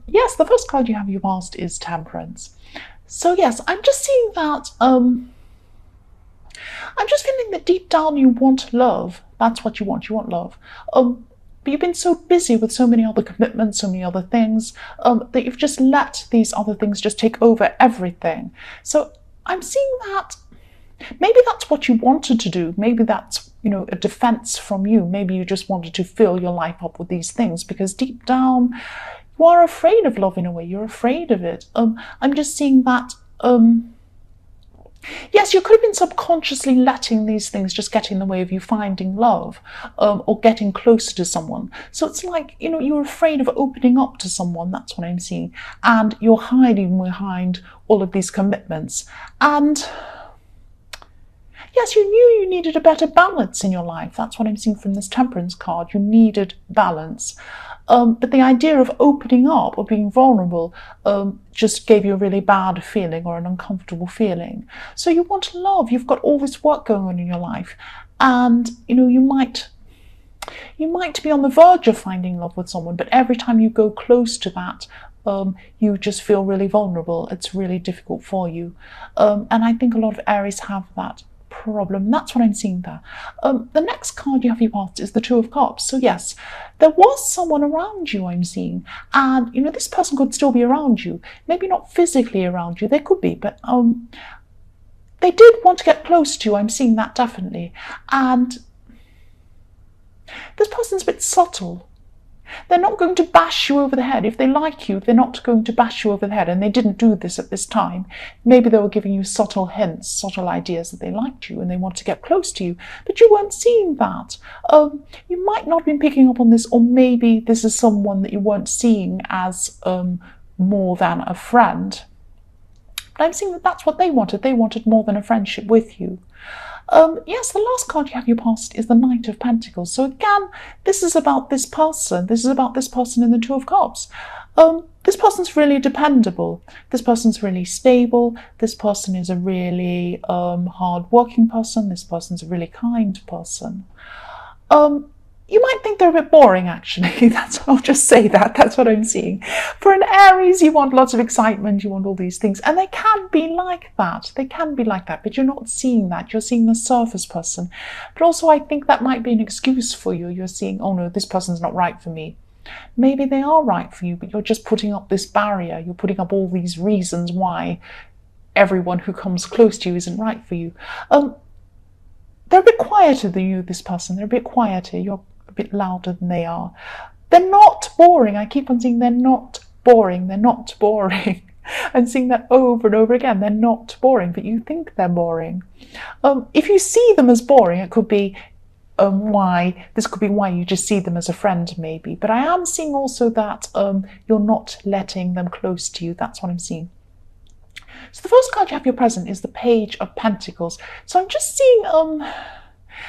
Yes, the first card you have you asked is Temperance. So yes, I'm just seeing that, I'm just feeling that deep down you want love. That's what you want love. But you've been so busy with so many other commitments, so many other things, that you've just let these other things just take over everything. So I'm seeing that maybe that's what you wanted to do. Maybe that's, a defense from you. Maybe you just wanted to fill your life up with these things because deep down you are afraid of love in a way. You're afraid of it. I'm just seeing that, yes, you could have been subconsciously letting these things just get in the way of you finding love, or getting closer to someone. So it's like, you're afraid of opening up to someone. That's what I'm seeing. And you're hiding behind all of these commitments. And yes, you knew you needed a better balance in your life. That's what I'm seeing from this Temperance card. You needed balance. But the idea of opening up or being vulnerable just gave you a really bad feeling or an uncomfortable feeling. So you want love. You've got all this work going on in your life. And, you might be on the verge of finding love with someone, but every time you go close to that, you just feel really vulnerable. It's really difficult for you. And I think a lot of Aries have that problem. That's what I'm seeing there. The next card you have your path is the Two of Cups. So yes, there was someone around you, I'm seeing, and this person could still be around you. Maybe not physically around you, they could be, but they did want to get close to you. I'm seeing that definitely. And this person's a bit subtle. They're not going to bash you over the head. If they like you, they're not going to bash you over the head. And they didn't do this at this time. Maybe they were giving you subtle hints, subtle ideas that they liked you and they want to get close to you. But you weren't seeing that. You might not have been picking up on this, or maybe this is someone that you weren't seeing as more than a friend. But I'm seeing that that's what they wanted. They wanted more than a friendship with you. Yes, the last card you have your past is the Knight of Pentacles. So again, this is about this person. This is about this person in the Two of Cups. This person's really dependable. This person's really stable. This person is a really hard-working person. This person's a really kind person. You might think they're a bit boring, actually. I'll just say that. That's what I'm seeing. For an Aries, you want lots of excitement. You want all these things. And they can be like that. They can be like that. But you're not seeing that. You're seeing the surface person. But also, I think that might be an excuse for you. You're seeing, oh no, this person's not right for me. Maybe they are right for you, but you're just putting up this barrier. You're putting up all these reasons why everyone who comes close to you isn't right for you. They're a bit quieter than you, this person. They're a bit quieter. You're a bit louder than they are. They're not boring. I keep on saying they're not boring. They're not boring. I'm seeing that over and over again. They're not boring, but you think they're boring. If you see them as boring, it could be why you just see them as a friend, maybe. But I am seeing also that you're not letting them close to you. That's what I'm seeing. So the first card you have your present is the Page of Pentacles. So I'm just seeing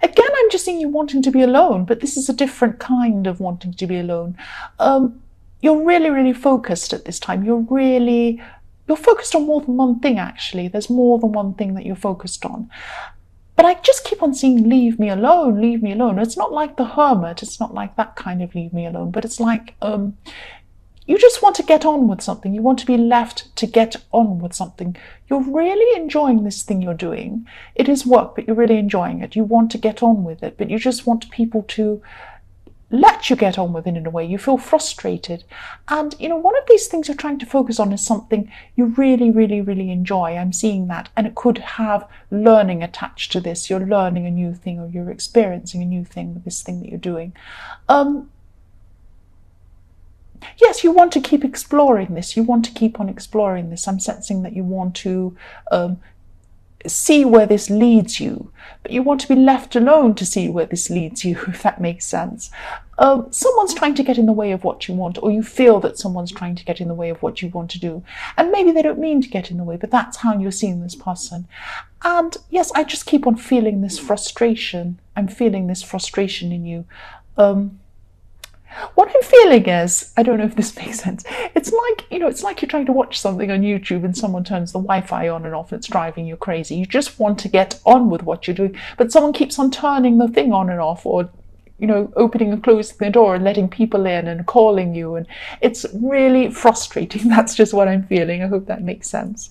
again, I'm just seeing you wanting to be alone, but this is a different kind of wanting to be alone. You're really, really focused at this time. You're focused on more than one thing, actually. There's more than one thing that you're focused on. But I just keep on seeing leave me alone, leave me alone. It's not like the Hermit. It's not like that kind of leave me alone. But it's like you just want to get on with something. You want to be left to get on with something. You're really enjoying this thing you're doing. It is work, but you're really enjoying it. You want to get on with it, but you just want people to let you get on with it in a way. You feel frustrated. And, one of these things you're trying to focus on is something you really, really, really enjoy. I'm seeing that. And it could have learning attached to this. You're learning a new thing, or you're experiencing a new thing with this thing that you're doing. Yes, you want to keep exploring this. You want to keep on exploring this. I'm sensing that you want to see where this leads you, but you want to be left alone to see where this leads you, if that makes sense. Someone's trying to get in the way of what you want, or you feel that someone's trying to get in the way of what you want to do. And maybe they don't mean to get in the way, but that's how you're seeing this person. And yes, I just keep on feeling this frustration. I'm feeling this frustration in you. What I'm feeling is, I don't know if this makes sense, it's like you're trying to watch something on YouTube and someone turns the Wi-Fi on and off and it's driving you crazy. You just want to get on with what you're doing, but someone keeps on turning the thing on and off, or opening and closing the door and letting people in and calling you, and it's really frustrating. That's just what I'm feeling. I hope that makes sense.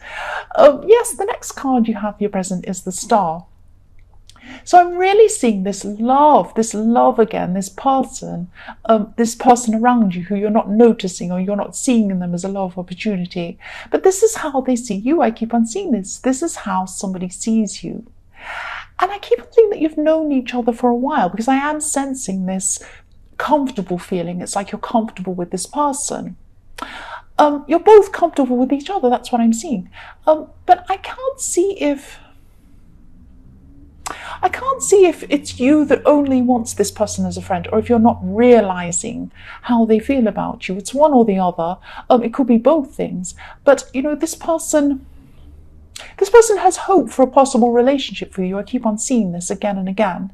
Yes, the next card you have for your present is the Star. So I'm really seeing this love again, this person around you who you're not noticing or you're not seeing in them as a love opportunity. But this is how they see you. I keep on seeing this. This is how somebody sees you. And I keep on thinking that you've known each other for a while, because I am sensing this comfortable feeling. It's like you're comfortable with this person. You're both comfortable with each other. That's what I'm seeing. But I can't see if it's you that only wants this person as a friend, or if you're not realizing how they feel about you. It's one or the other. It could be both things. But, this person has hope for a possible relationship for you. I keep on seeing this again and again.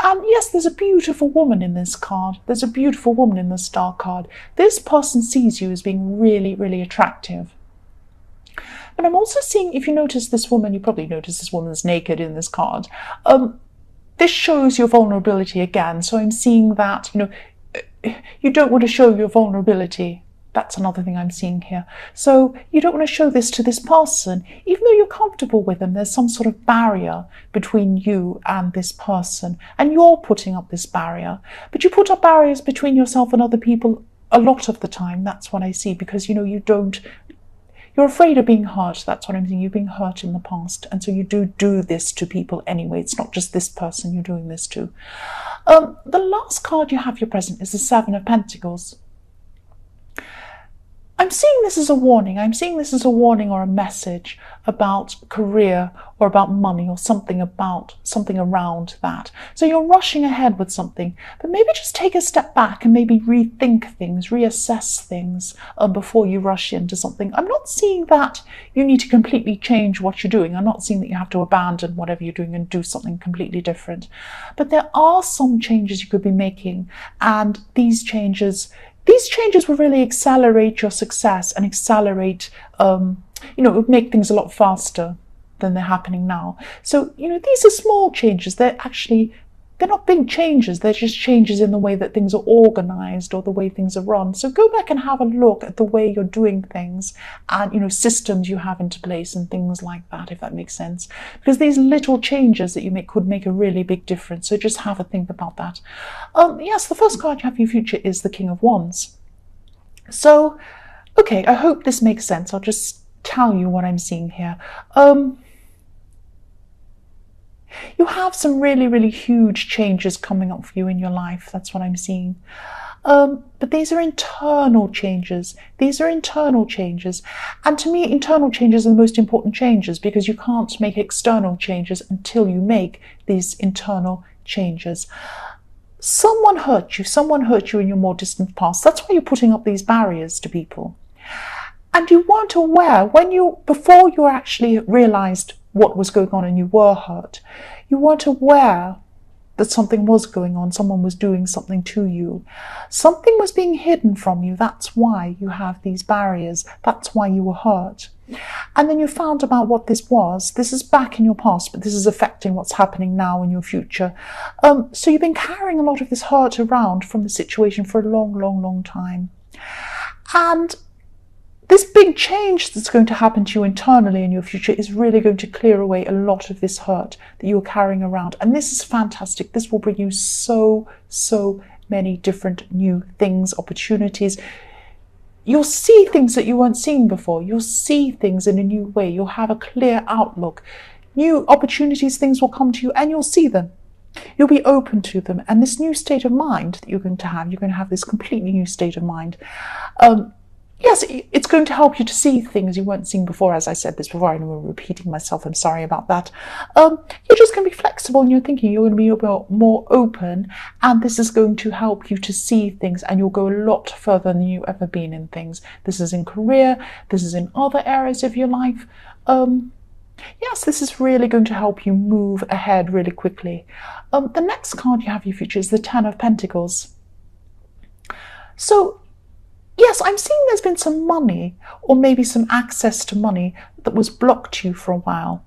And yes, there's a beautiful woman in this card. There's a beautiful woman in the Star card. This person sees you as being really, really attractive. But I'm also seeing, if you notice this woman, you probably notice this woman's naked in this card. This shows your vulnerability again. So I'm seeing that, you don't want to show your vulnerability. That's another thing I'm seeing here. So you don't want to show this to this person. Even though you're comfortable with them, there's some sort of barrier between you and this person. And you're putting up this barrier. But you put up barriers between yourself and other people a lot of the time. That's what I see, because, you're afraid of being hurt. That's what I'm saying. You've been hurt in the past. And so you do this to people anyway. It's not just this person you're doing this to. The last card you have your present is the Seven of Pentacles. I'm seeing this as a warning. I'm seeing this as a warning or a message about career or about money or something around that. So you're rushing ahead with something, but maybe just take a step back and maybe rethink things, reassess things before you rush into something. I'm not seeing that you need to completely change what you're doing. I'm not seeing that you have to abandon whatever you're doing and do something completely different. But there are some changes you could be making, and these changes will really accelerate your success and accelerate, it would make things a lot faster than they're happening now. So, these are small changes. They're not big changes. They're just changes in the way that things are organized or the way things are run. So go back and have a look at the way you're doing things and, systems you have into place and things like that, if that makes sense. Because these little changes that you make could make a really big difference. So just have a think about that. Yes, the first card you have for your future is the King of Wands. So, okay, I hope this makes sense. I'll just tell you what I'm seeing here. You have some really, really huge changes coming up for you in your life. That's what I'm seeing. But these are internal changes. These are internal changes. And to me, internal changes are the most important changes, because you can't make external changes until you make these internal changes. Someone hurt you in your more distant past. That's why you're putting up these barriers to people. And you weren't aware before you actually realized what was going on and you were hurt, you weren't aware that something was going on. Someone was doing something to you. Something was being hidden from you. That's why you have these barriers. That's why you were hurt. And then you found about what this was. This is back in your past, but this is affecting what's happening now in your future. So you've been carrying a lot of this hurt around from the situation for a long, long, long time. And this big change that's going to happen to you internally in your future is really going to clear away a lot of this hurt that you're carrying around. And this is fantastic. This will bring you so, so many different new things, opportunities. You'll see things that you weren't seeing before. You'll see things in a new way. You'll have a clear outlook. New opportunities, things will come to you and you'll see them. You'll be open to them. And this new state of mind that you're going to have this completely new state of mind. Yes, it's going to help you to see things you weren't seeing before. As I said this before, I know I'm repeating myself. I'm sorry about that. You're just going to be flexible in your thinking. You're going to be more open, and this is going to help you to see things, and you'll go a lot further than you've ever been in things. This is in career. This is in other areas of your life. Yes, this is really going to help you move ahead really quickly. The next card you have for your future is the Ten of Pentacles. So, yes, I'm seeing there's been some money or maybe some access to money that was blocked you for a while.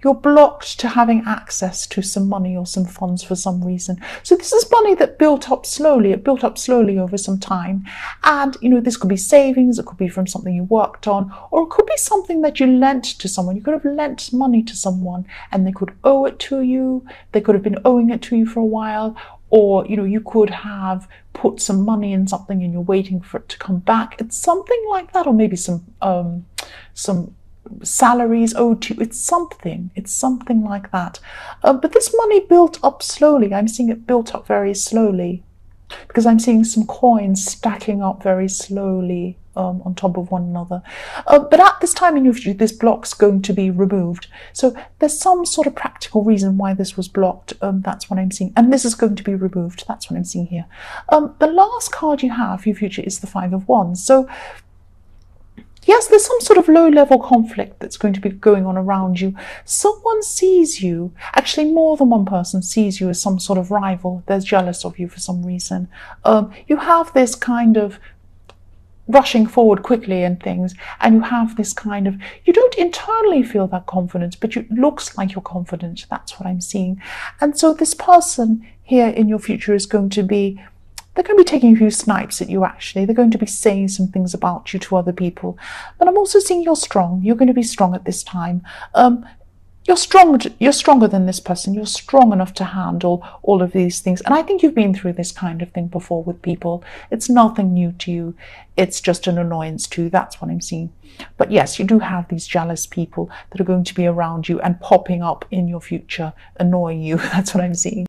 you're blocked to having access to some money or some funds for some reason. So this is money that built up slowly. It built up slowly over some time. And, this could be savings, it could be from something you worked on, or it could be something that you lent to someone. You could have lent money to someone and they could owe it to you. They could have been owing it to you for a while. Or, you could have put some money in something and you're waiting for it to come back. It's something like that, or maybe some salaries owed to you. It's something like that. But this money built up slowly. I'm seeing it built up very slowly because I'm seeing some coins stacking up very slowly on top of one another. But at this time in your future, this block's going to be removed. So there's some sort of practical reason why this was blocked. That's what I'm seeing. And this is going to be removed. That's what I'm seeing here. The last card you have for your future is the Five of Wands. So yes, there's some sort of low-level conflict that's going to be going on around you. Someone sees you, actually more than one person sees you as some sort of rival. They're jealous of you for some reason. You have this kind of rushing forward quickly and things, and you have this kind of, you don't internally feel that confidence, but it looks like you're confident. That's what I'm seeing. And so this person here in your future is going to be, they're going to be taking a few snipes at you, actually. They're going to be saying some things about you to other people. But I'm also seeing you're strong. You're going to be strong at this time. You're stronger than this person. You're strong enough to handle all of these things. And I think you've been through this kind of thing before with people. It's nothing new to you. It's just an annoyance to you. That's what I'm seeing. But yes, you do have these jealous people that are going to be around you and popping up in your future, annoying you. That's what I'm seeing.